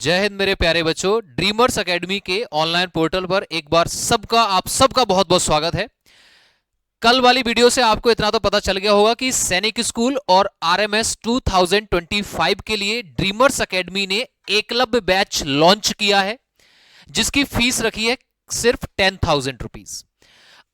जय हिंद मेरे प्यारे बच्चों। ड्रीमर्स एकेडमी के ऑनलाइन पोर्टल पर एक बार आप सबका बहुत बहुत स्वागत है। कल वाली वीडियो से आपको इतना तो पता चल गया होगा कि सैनिक स्कूल और आरएमएस 2025 के लिए ड्रीमर्स एकेडमी ने एकलव्य बैच लॉन्च किया है, जिसकी फीस रखी है सिर्फ 10,000 रुपीज।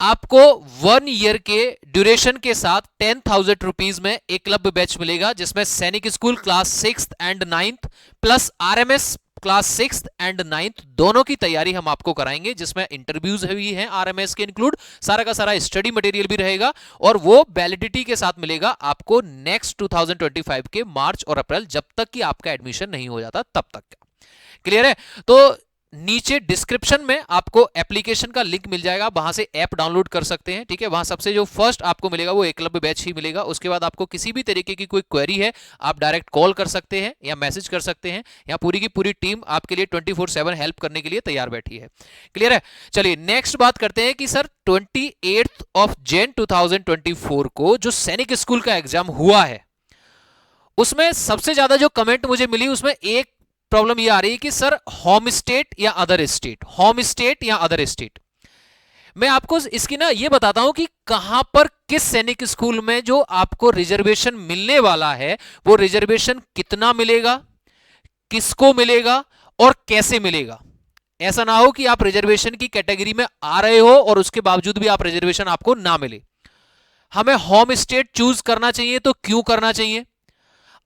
आपको 1 ईयर के ड्यूरेशन के साथ 10,000 रुपीज में एकलव्य बैच मिलेगा, जिसमें सैनिक school class 6th and 9th plus RMS class 6th and 9th दोनों की तैयारी हम आपको कराएंगे, जिसमें इंटरव्यूज भी हैं आरएमएस के इंक्लूड, सारा का सारा स्टडी मटेरियल भी रहेगा और वो वैलिडिटी के साथ मिलेगा आपको नेक्स्ट 2025 के मार्च और अप्रैल, जब तक कि आपका एडमिशन नहीं हो जाता तब तक का। क्लियर है? तो नीचे डिस्क्रिप्शन में आपको एप्लीकेशन का लिंक मिल जाएगा, वहां से ऐप डाउनलोड कर सकते हैं। ठीक है, वहां सबसे जो फर्स्ट आपको मिलेगा वो एकलव्य बैच ही मिलेगा। उसके बाद आपको किसी भी तरीके की कोई क्वेरी है आप डायरेक्ट कॉल कर सकते हैं या मैसेज कर सकते हैं। यहाँ पूरी की पूरी टीम आपके लिए 24/7 हेल्प करने के लिए तैयार बैठी है। क्लियर है? चलिए नेक्स्ट बात करते हैं कि सर 28 जनवरी 2024 को जो सैनिक स्कूल का एग्जाम हुआ है, उसमें सबसे ज्यादा जो कमेंट मुझे मिली उसमें एक प्रॉब्लम ये आ रही है कि सर होम स्टेट या अदर स्टेट, होम स्टेट या अदर स्टेट। मैं आपको इसकी ना ये बताता हूं कि कहां पर किस सैनिक स्कूल में जो आपको रिजर्वेशन मिलने वाला है वो रिजर्वेशन कितना मिलेगा, किसको मिलेगा और कैसे मिलेगा। ऐसा ना हो कि आप रिजर्वेशन की कैटेगरी में आ रहे हो और उसके बावजूद भी आप रिजर्वेशन आपको ना मिले। हमें होम स्टेट चूज करना चाहिए तो क्यों करना चाहिए?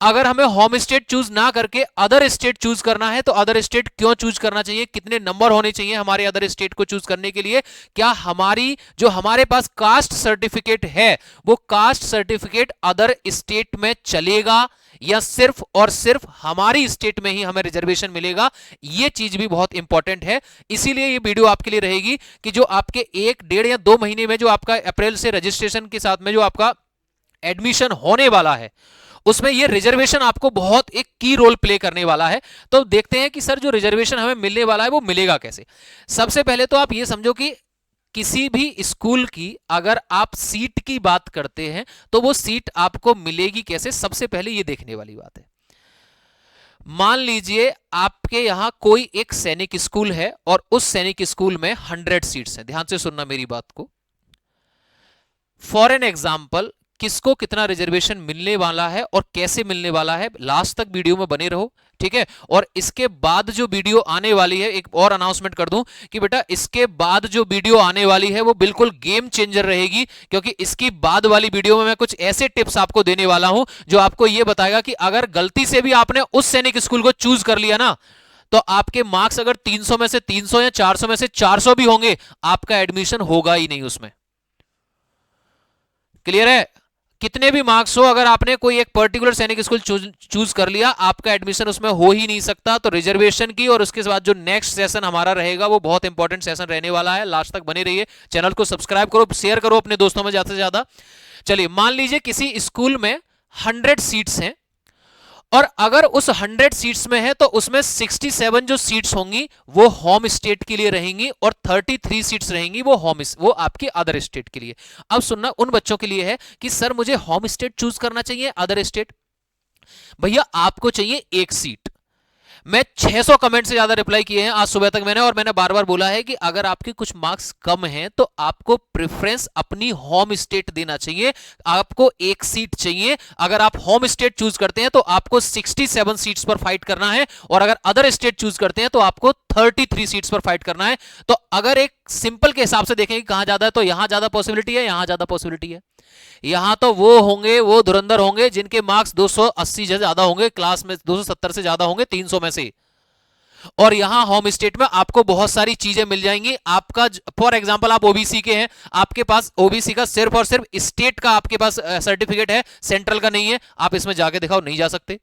अगर हमें होम स्टेट चूज ना करके अदर स्टेट चूज करना है तो अदर स्टेट क्यों चूज करना चाहिए? कितने नंबर होने चाहिए हमारे अदर स्टेट को चूज करने के लिए? क्या हमारी जो हमारे पास कास्ट सर्टिफिकेट है वो कास्ट सर्टिफिकेट अदर स्टेट में चलेगा या सिर्फ और सिर्फ हमारी स्टेट में ही हमें रिजर्वेशन मिलेगा? यह चीज भी बहुत इंपॉर्टेंट है। इसीलिए ये वीडियो आपके लिए रहेगी कि जो आपके 1, 1.5 या 2 महीने में जो आपका अप्रैल से रजिस्ट्रेशन के साथ में जो आपका एडमिशन होने वाला है उसमें ये रिजर्वेशन आपको बहुत एक की रोल प्ले करने वाला है। तो देखते हैं कि सर जो रिजर्वेशन हमें मिलने वाला है वो मिलेगा कैसे। सबसे पहले तो आप ये समझो कि किसी भी स्कूल की अगर आप सीट की बात करते हैं तो वो सीट आपको मिलेगी कैसे, सबसे पहले ये देखने वाली बात है। मान लीजिए आपके यहां कोई एक सैनिक स्कूल है और उस सैनिक स्कूल में 100 सीट्स हैं। ध्यान से सुनना मेरी बात को। फॉर एन एग्जाम्पल किसको कितना रिजर्वेशन मिलने वाला है और कैसे मिलने वाला है, लास्ट तक वीडियो में बने रहो। ठीक है? और इसके बाद जो वीडियो आने वाली है, एक और अनाउंसमेंट कर दूं कि बेटा इसके बाद जो वीडियो आने वाली है वो बिल्कुल गेम चेंजर रहेगी, क्योंकि इसकी बाद वाली वीडियो में मैं कुछ ऐसे टिप्स आपको देने वाला हूं जो आपको यह बताएगा कि अगर गलती से भी आपने उस सैनिक स्कूल को चूज कर लिया ना, तो आपके मार्क्स अगर 300 में से 300 या 400 में से 400 भी होंगे, आपका एडमिशन होगा ही नहीं उसमें। क्लियर है? कितने भी मार्क्स हो, अगर आपने कोई एक पर्टिकुलर सैनिक स्कूल चूज कर लिया, आपका एडमिशन उसमें हो ही नहीं सकता। तो रिजर्वेशन की और उसके बाद जो नेक्स्ट सेशन हमारा रहेगा वो बहुत इंपॉर्टेंट सेशन रहने वाला है। लास्ट तक बने रहिए, चैनल को सब्सक्राइब करो, शेयर करो अपने दोस्तों में ज्यादा से ज्यादा। चलिए मान लीजिए किसी स्कूल में 100 सीट्स हैं और अगर उस 100 सीट्स में है तो उसमें 67 जो सीट्स होंगी वो होम स्टेट के लिए रहेंगी और 33 सीट्स रहेंगी वो आपके अदर स्टेट के लिए। अब सुनना उन बच्चों के लिए है कि सर मुझे होम स्टेट चूज करना चाहिए अदर स्टेट। भैया आपको चाहिए एक सीट। मैं 600 कमेंट से ज्यादा रिप्लाई किए हैं आज सुबह तक मैंने, और मैंने बार बार बोला है कि अगर आपके कुछ मार्क्स कम हैं तो आपको प्रेफरेंस अपनी होम स्टेट देना चाहिए, आपको एक सीट चाहिए। अगर आप होम स्टेट चूज करते हैं तो आपको 67 सीट्स पर फाइट करना है और अगर अदर स्टेट चूज करते हैं तो आपको 33 सीट्स पर फाइट करना है। तो अगर एक सिंपल के हिसाब से देखेंगे कहां ज्यादा है, तो यहां ज्यादा पॉसिबिलिटी है, यहां ज्यादा पॉसिबिलिटी है। यहां तो वो होंगे, वो धुरंधर होंगे जिनके मार्क्स 280 से ज्यादा होंगे, क्लास में 270 से ज्यादा होंगे 300 में से। और यहां होम स्टेट में आपको बहुत सारी चीजें मिल जाएंगी। आपका फॉर एग्जांपल आप ओबीसी के हैं, आपके पास ओबीसी का सिर्फ और सिर्फ स्टेट का आपके पास सर्टिफिकेट है, सेंट्रल का नहीं है। आप इसमें जाके दिखाओ, नहीं जा सकते।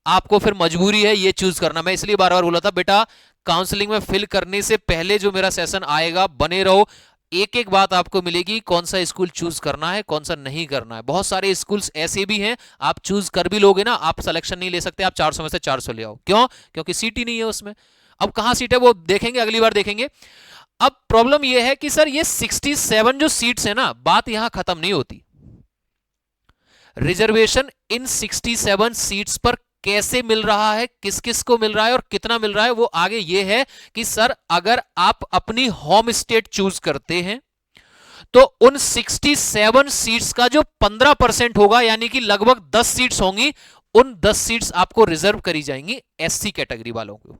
आपको फिर मजबूरी है ये चूज करना। मैं इसलिए बार बार बोला था बेटा काउंसलिंग में फिल करने से पहले जो मेरा सेशन आएगा बने रहो, एक एक बात आपको मिलेगी कौन सा स्कूल चूज करना है कौन सा नहीं करना है। बहुत सारे स्कूल्स ऐसे भी हैं आप चूज कर भी लोगे ना, आप सिलेक्शन नहीं ले सकते, आप 400 में से 400 ले आओ। क्यों? क्योंकि सीट ही नहीं है उसमें। अब कहां सीट है वो देखेंगे, अगली बार देखेंगे। अब प्रॉब्लम यह है कि सर ये 67 जो सीट्स है ना, बात यहां खत्म नहीं होती। रिजर्वेशन इन 67 सीट्स पर कैसे मिल रहा है, किस किस को मिल रहा है और कितना मिल रहा है, वो आगे ये है कि सर अगर आप अपनी होम स्टेट चूज करते हैं तो उन 67 सीट्स का जो 15% होगा, यानी कि लगभग 10 सीट्स होंगी, उन 10 सीट्स आपको रिजर्व करी जाएंगी एससी कैटेगरी वालों को।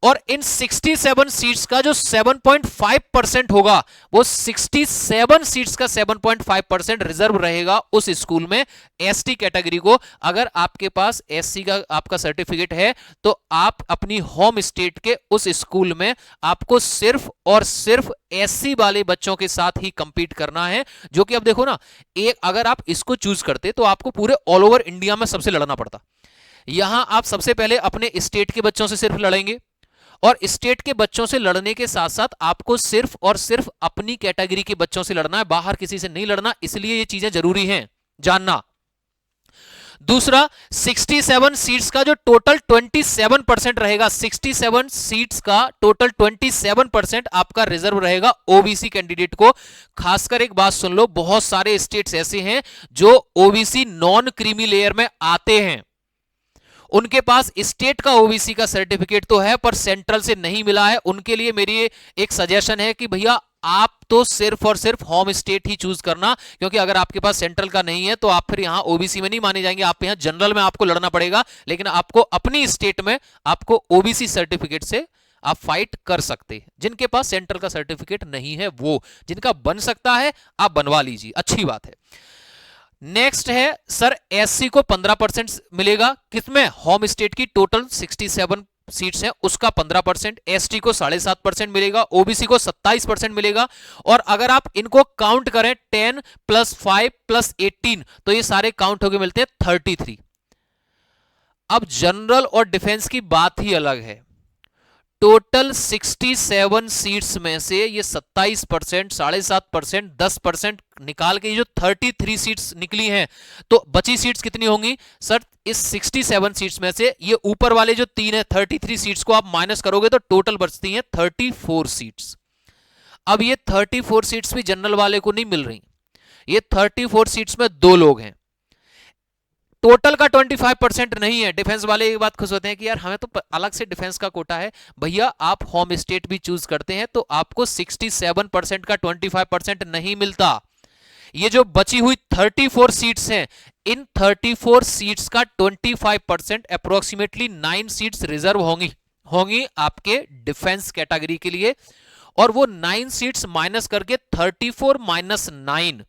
और इन 67 सीट्स का जो 7.5% होगा, वो 67 सीट्स का 7.5% रिजर्व रहेगा उस स्कूल में एसटी कैटेगरी को। अगर आपके पास एससी का आपका सर्टिफिकेट है तो आप अपनी होम स्टेट के उस स्कूल में आपको सिर्फ और सिर्फ एससी वाले बच्चों के साथ ही कंपीट करना है। जो कि अब देखो ना, एक अगर आप इसको चूज करते तो आपको पूरे ऑल ओवर इंडिया में सबसे लड़ना पड़ता। यहां आप सबसे पहले अपने स्टेट के बच्चों से सिर्फ लड़ेंगे, और स्टेट के बच्चों से लड़ने के साथ साथ आपको सिर्फ और सिर्फ अपनी कैटेगरी के बच्चों से लड़ना है, बाहर किसी से नहीं लड़ना। इसलिए ये चीजें जरूरी हैं जानना। दूसरा, 67 सीट्स का जो टोटल 27% रहेगा, 67 सीट्स का टोटल 27% आपका रिजर्व रहेगा ओबीसी कैंडिडेट को। खासकर एक बात सुन लो, बहुत सारे स्टेट्स ऐसे हैं जो ओबीसी नॉन क्रीमी लेयर में आते हैं, उनके पास स्टेट का ओबीसी का सर्टिफिकेट तो है पर सेंट्रल से नहीं मिला है। उनके लिए मेरी एक सजेशन है कि भैया आप तो सिर्फ और सिर्फ होम स्टेट ही चूज करना, क्योंकि अगर आपके पास सेंट्रल का नहीं है तो आप फिर यहां ओबीसी में नहीं माने जाएंगे, आप यहां जनरल में आपको लड़ना पड़ेगा। लेकिन आपको अपनी स्टेट में आपको ओबीसी सर्टिफिकेट से आप फाइट कर सकते हैं। जिनके पास सेंट्रल का सर्टिफिकेट नहीं है, वो जिनका बन सकता है आप बनवा लीजिए, अच्छी बात है। नेक्स्ट है सर, एससी को 15% मिलेगा, किसमें, होम स्टेट की टोटल 67 सीट्स हैं उसका 15%, एसटी को 7.5% मिलेगा, ओबीसी को 27% मिलेगा। और अगर आप इनको काउंट करें 10 + 5 + 18 तो ये सारे काउंट होके मिलते हैं 33। अब जनरल और डिफेंस की बात ही अलग है। टोटल 67 सीट्स में से ये 27%, 7.5%, 10% निकाल के ये जो 33 सीट्स निकली हैं, तो बची सीट्स कितनी होंगी सर? इस 67 सीट्स में से ये ऊपर वाले जो 3 है 33 सीट्स को आप माइनस करोगे तो टोटल बचती हैं 34 सीट्स। अब ये 34 सीट्स भी जनरल वाले को नहीं मिल रही, ये 34 सीट्स में 2 लोग हैं, टोटल का 25% नहीं है। डिफेंस वाले ये बात खुश होते हैं कि यार हमें तो अलग से डिफेंस का कोटा है। भैया आप होम स्टेट भी चूज करते हैं तो आपको 67% का 25% नहीं मिलता। ये जो बची हुई 34 सीट्स हैं, इन 34 सीट्स का 25% अप्रोक्सीमेटली 9 सीट्स रिजर्व होंगी आपके डिफेंस कैटेगरी के लिए। और वो 9 सीट्स माइनस करके 34 - 9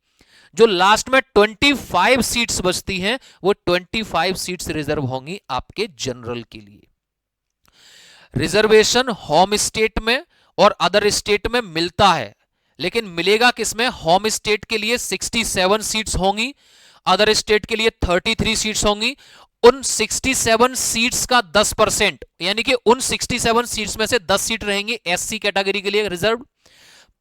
जो लास्ट में 25 सीट्स बचती हैं, वो 25 सीट्स रिजर्व होंगी आपके जनरल के लिए। रिजर्वेशन होम स्टेट में और अदर स्टेट में मिलता है, लेकिन मिलेगा किसमें? होम स्टेट के लिए 67 सीट्स होंगी, अदर स्टेट के लिए 33 सीट्स होंगी। उन 67 सीट्स का 10%, यानी कि उन 67 सीट्स में से 10 सीट रहेंगी एससी कैटेगरी के लिए रिजर्व,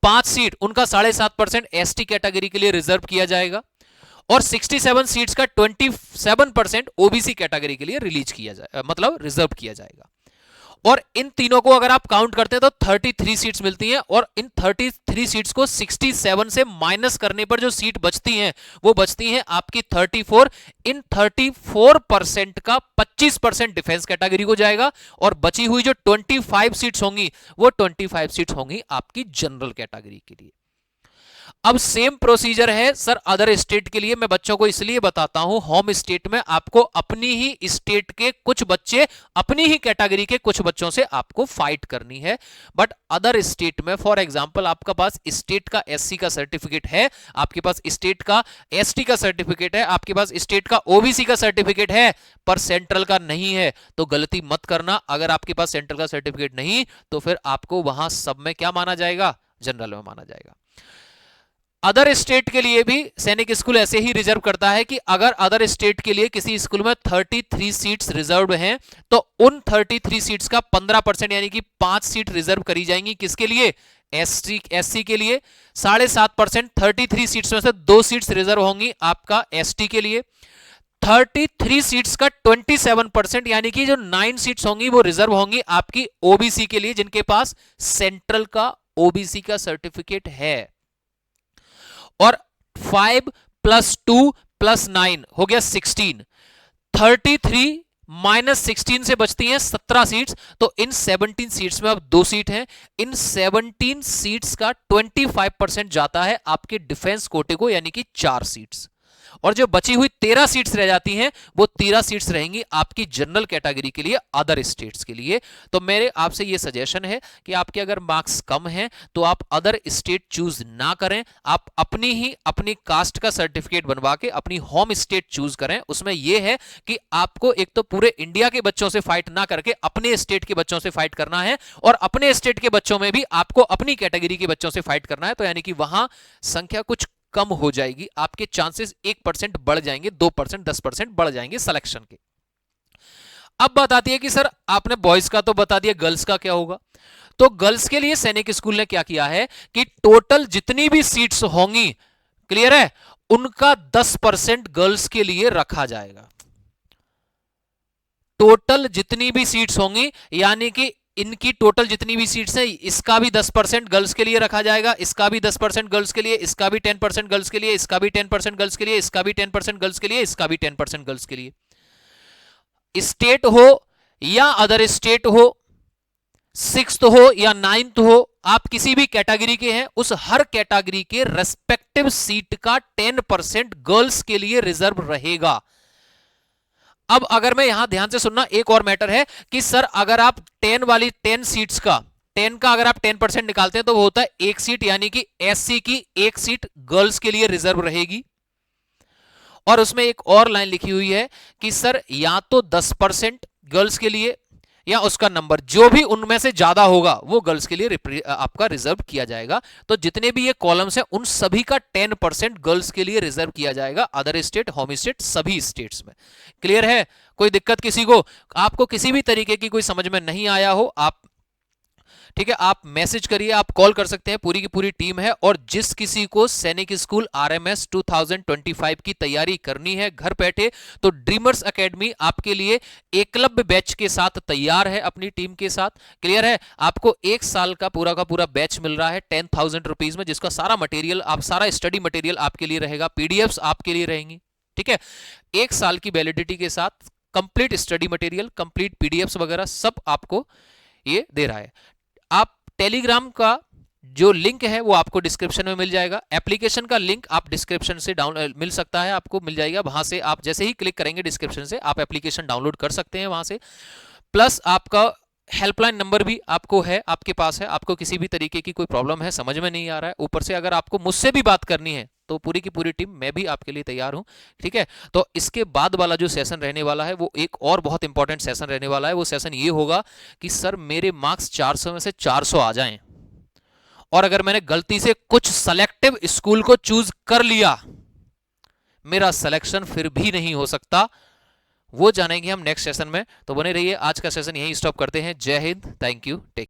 5 सीट उनका 7.5% एसटी कैटेगरी के लिए रिजर्व किया जाएगा, और 67 सीट्स का 27% ओबीसी कैटेगरी के लिए रिलीज किया जाए, मतलब रिजर्व किया जाएगा। और इन तीनों को अगर आप काउंट करते हैं तो 33 सीट्स मिलती हैं, और इन 33 सीट्स को 67 से माइनस करने पर जो सीट बचती हैं वो बचती हैं आपकी 34। इन 34% का 25% डिफेंस कैटेगरी को जाएगा, और बची हुई जो 25 सीट्स होंगी वो 25 सीट्स होंगी आपकी जनरल कैटेगरी के लिए। अब सेम प्रोसीजर है सर अदर स्टेट के लिए। मैं बच्चों को इसलिए बताता हूं, होम स्टेट में आपको अपनी ही स्टेट के कुछ बच्चे, अपनी ही कैटेगरी के कुछ बच्चों से आपको फाइट करनी है। बट अदर स्टेट में फॉर एग्जांपल आपका पास स्टेट का एससी का सर्टिफिकेट है, आपके पास स्टेट का एसटी का सर्टिफिकेट है, आपके पास स्टेट का ओबीसी का सर्टिफिकेट है, पर सेंट्रल का नहीं है, तो गलती मत करना। अगर आपके पास सेंट्रल का सर्टिफिकेट नहीं तो फिर आपको वहां सब में क्या माना जाएगा? जनरल में माना जाएगा। अदर स्टेट के लिए भी सैनिक स्कूल ऐसे ही रिजर्व करता है कि अगर अदर स्टेट के लिए किसी स्कूल में 33 सीट्स रिजर्व हैं तो उन 33 सीट्स का 15% यानी कि 5 सीट रिजर्व करी जाएंगी। किसके लिए? एससी के लिए। 7.5% 33 सीट्स में से 2 सीट्स रिजर्व होंगी आपका एसटी के लिए। 33 सीट्स का 27% यानी कि जो 9 सीट्स होंगी वो रिजर्व होंगी आपकी ओबीसी के लिए, जिनके पास सेंट्रल का ओबीसी का सर्टिफिकेट है। और 5 + 2 + 9 हो गया 16। 33 -16 से बचती हैं 17 सीट्स, तो इन 17 सीट्स में अब 2 सीट हैं। इन 17 सीट्स का 25% जाता है आपके डिफेंस कोटे को, यानी कि 4 सीट्स, और जो बची हुई 13 सीट्स रह जाती हैं वो 13 सीट्स रहेंगी आपकी जनरल कैटेगरी के लिए, अदर स्टेट्स के लिए। तो मेरे आपसे ये सजेशन है कि आपके अगर मार्क्स कम हैं तो आप अदर स्टेट चूज ना करें, आप अपनी कास्ट का सर्टिफिकेट बनवा के अपनी होम स्टेट चूज करें। उसमें यह है कि आपको एक तो पूरे इंडिया के बच्चों से फाइट ना करके अपने स्टेट के बच्चों से फाइट करना है, और अपने स्टेट के बच्चों में भी आपको अपनी कैटेगरी के बच्चों से फाइट करना है। तो यानी कि वहां संख्या कुछ कम हो जाएगी, आपके चांसेस 1% बढ़ जाएंगे, 2%, 10% बढ़ जाएंगे सिलेक्शन के। अब बात आती है कि सर आपने बॉयज का तो बता दिया, गर्ल्स का क्या होगा? तो गर्ल्स के लिए सैनिक स्कूल ने क्या किया है कि टोटल जितनी भी सीट्स होंगी, क्लियर है, उनका 10% गर्ल्स के लिए रखा जाएगा। टोटल जितनी भी सीट्स होंगी, यानी कि इनकी टोटल जितनी भी सीट्स हैं, इसका भी 10% गर्ल्स के लिए रखा जाएगा, इसका भी 10% गर्ल्स के लिए, इसका भी 10% गर्ल्स के लिए, इसका भी 10% गर्ल्स के लिए, इसका भी 10% गर्ल्स के लिए, इसका भी 10% गर्ल्स के लिए। स्टेट हो या अदर स्टेट हो, 6th हो या 9th हो, आप किसी भी कैटेगरी के हैं, उस हर कैटेगरी के रेस्पेक्टिव सीट का 10% गर्ल्स के लिए रिजर्व रहेगा। अब अगर मैं यहां ध्यान से सुनना, एक और मैटर है कि सर अगर आप 10 सीट्स का 10 का अगर आप 10% निकालते हैं तो वो होता है 1 सीट, यानी कि एससी की 1 सीट गर्ल्स के लिए रिजर्व रहेगी। और उसमें एक और लाइन लिखी हुई है कि सर या तो 10% गर्ल्स के लिए, या उसका नंबर जो भी उनमें से ज्यादा होगा वो गर्ल्स के लिए आपका रिजर्व किया जाएगा। तो जितने भी ये कॉलम्स हैं उन सभी का 10% गर्ल्स के लिए रिजर्व किया जाएगा, अदर स्टेट, होम स्टेट, सभी स्टेट्स में। क्लियर है? कोई दिक्कत किसी को? आपको किसी भी तरीके की कोई समझ में नहीं आया हो, आप ठीक है, आप मैसेज करिए, आप कॉल कर सकते हैं, पूरी की पूरी टीम है। और जिस किसी को सैनिक स्कूल आरएमएस 2025 की तैयारी करनी है घर बैठे, तो ड्रीमर्स एकेडमी आपके लिए एकलव्य बैच के साथ तैयार है, अपनी टीम के साथ। क्लियर है? आपको 1 साल का पूरा बैच मिल रहा है 10,000 रुपीज में, जिसका सारा मटेरियल, आप सारा स्टडी मटेरियल आपके लिए रहेगा, पीडीएफ्स आपके लिए रहेंगी। ठीक है, 1 साल की वैलिडिटी के साथ complete study material, complete PDFs वगैरह सब आपको ये दे रहा है। आप टेलीग्राम का जो लिंक है वो आपको डिस्क्रिप्शन में मिल जाएगा, एप्लीकेशन का लिंक आप डिस्क्रिप्शन से डाउन मिल सकता है, आपको मिल जाएगा। वहां से आप जैसे ही क्लिक करेंगे डिस्क्रिप्शन से, आप एप्लीकेशन डाउनलोड कर सकते हैं वहां से। प्लस आपका हेल्पलाइन नंबर भी आपको है, आपके पास है, आपको किसी भी तरीके की कोई प्रॉब्लम है, समझ में नहीं आ रहा है, ऊपर से अगर आपको मुझसे भी बात करनी है तो पूरी की पूरी टीम, मैं भी आपके लिए तैयार हूं। ठीक है, तो इसके बाद वाला जो सेशन रहने वाला है वो एक और बहुत इंपॉर्टेंट सेशन रहने वाला है। वो सेशन ये होगा कि सर मेरे मार्क्स 400 में से 400 आ जाएं, और अगर मैंने गलती से कुछ सेलेक्टिव स्कूल को चूज कर लिया, मेरा सिलेक्शन फिर भी नहीं हो सकता। वो जानेंगे हम नेक्स्ट सेशन में, तो बने रहिए। आज का सेशन यहीं स्टॉप करते हैं। जय हिंद, थैंक यू, टेक